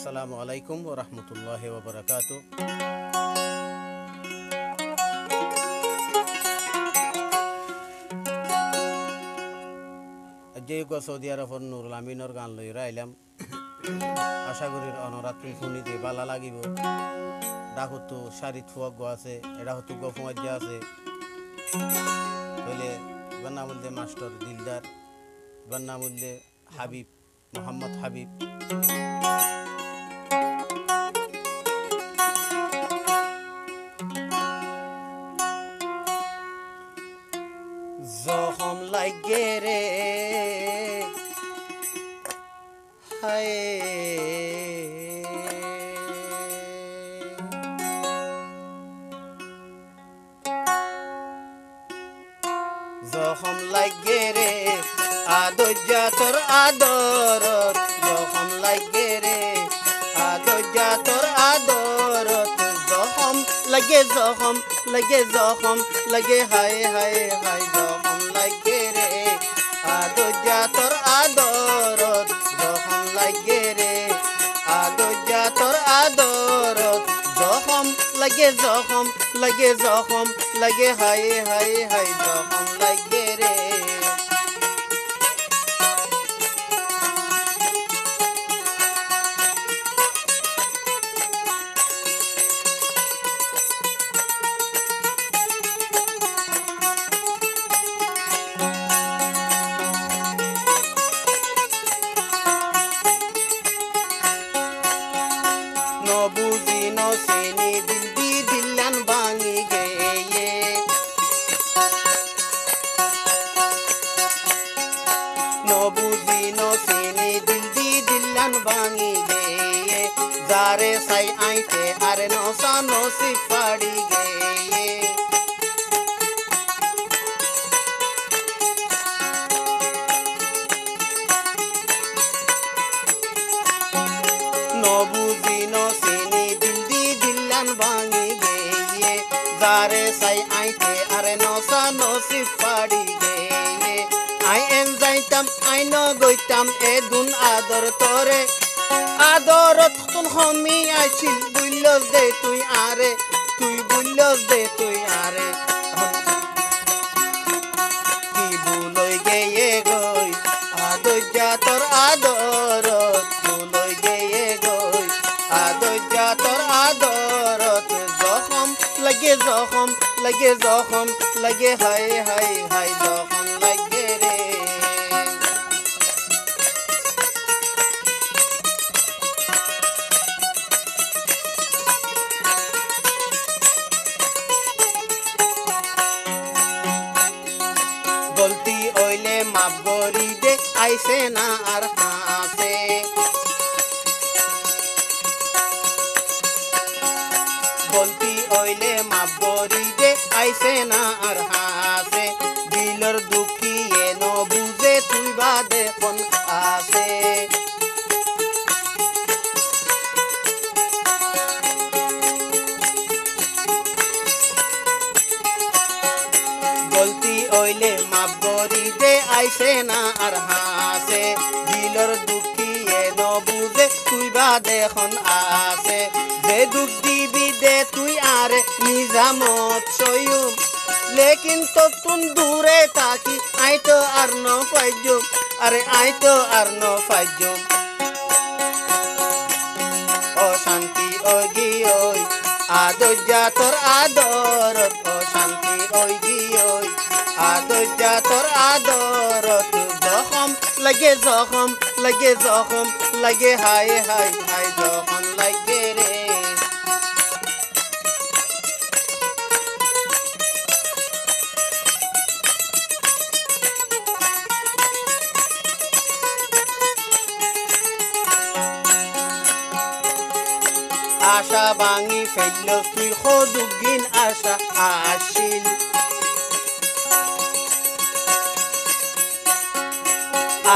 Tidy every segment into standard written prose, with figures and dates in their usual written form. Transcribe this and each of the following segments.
আসসালামু আলাইকুম ওয়া রাহমাতুল্লাহি ওয়া বারাকাতুহু। যে সৌদি আরবর নুরুল আমিনর গান লইরা আইলাম। আশা করি অনরাত্রি শুনিতে বালা লাগিব। ডাকতো শারিত ফুয়াগ আছে, এটা হতো গফুয়াজ্জা আছে। বলে বান্নামুল্লে মাস্টার দিলদার, বান্নামুল্লে হাবিব মোহাম্মদ হাবিব। জখম লাগে রে হায়, জখম লাগে রে আদজ্জা তোর আদরত, জখম লাগে রে আদজ্জা তোর আদরত। জখম লাগে, জখম লাগে, জখম লাগে হায় হায় হায়। জখম লাগে রে আদজ্জা তোর আদরত, জখম লাগে রে আদজ্জা তোর আদরত। জখম লাগে, জখম লাগে, জখম লাগে হায় হায় হায়। জখম লাগে রে বুঝি নসেনি দিল দি দিলান ভাঙি গেয়ে। নবুঝি নসেনি দিল দি দিলান ভাঙি গেয়ে। যারে সাই আইতে আর নসা নসি ফাড়ি গেয়ে। নবুঝি নসেনি দিল দি দিলান ভাঙি গেয়ে। যারে সাই আইতে আর নসা নসি ফাড়ি গেয়ে। আই এন যাইতাম আই ন গইতাম এ দুন আদর তোরে। আদরত তুন হমি আইছিল বুইলস দে তুই আরে, তুই বুইলস দে তুই আরে। কি বুলই গেয়ে গই আদজ্জা তোর আদরত, বুলই গেয়ে গই আদজ্জা তোর আদরত। জখম লাগে, জখম লাগে, জখম লাগে হায় হায় হায়। জখম লাগে রে গলতি ওইলে মাপ গরি দে আইসে না আর হাসে। গলতি ওইলে মাপ গরি দে আইসে না আর হাসে। দিলর দুঃখী এ ন বুঝে তুই বাদে কোন আসে। গলতি ওইলে মাপ গরি দে আইসে না আর হাসে। দিলর দুঃখী এ ন বুঝে তুই বাদে কোন আসে। যে দুঃখ দিবি দে তুই আরে নিজামত সইম। লেকিন তো তুন দূরে থাকি আই তো আর ন পাইজম, আরে আই তো আর ন পাইজম। অশান্তি ওই গিয়ে আদজ্জা তোর আদরত, অশান্তি ওই গিয়ে আদজ্জা তোর আদরত। জখম লাগে, জখম লাগে, জখম লাগে হায় হায় হায়। জখম লাগে রে আশা ভাঙি ফেলল তুই সদুগিন আশা আসিল।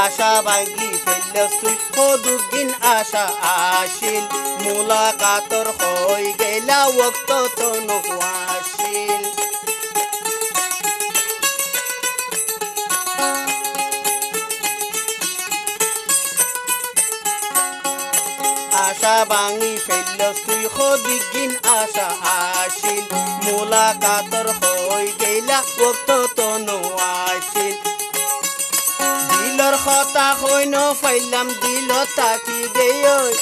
আশা ভাঙি ফেলল তুই সদুগিন আশা আসিল। মুলাকাতর হই গেলা ওক্ত তো নহাসিল। আশা ভাঙি ফেললস তুই খদিগিন আশা আসিল মুলাকাতর হই গেলা ওক্ত তনু আসিল দিলর কথা হইন ফাইলাম দিল তাকি গেয়ই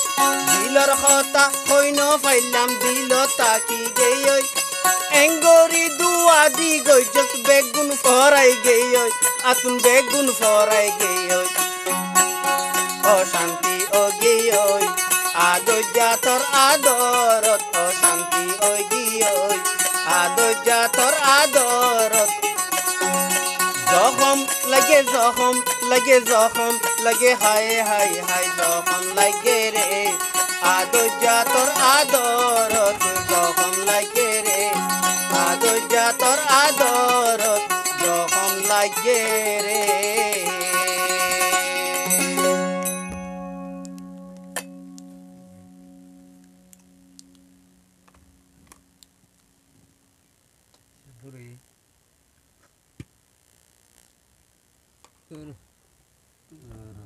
দিলর কথা হইন ফাইলাম দিল তাকি গেয়ই এঙ্গরি দুয়া দি গই যত বেগুন ফরাই গেয়ই আতুন বেগুন ফরাই গেয়ই অশান্তি ও গেয়ই আদর্যা তোর আদরত অশান্তি ও গেয়ই আদর্যা তোর আদরত জখম লাগে হায় হায় হায় জখম লাগে রে আদর্যা তোর আদরত জখম লাগে রে আদর্যা তোর আদরত জখম লাগে রে Tur.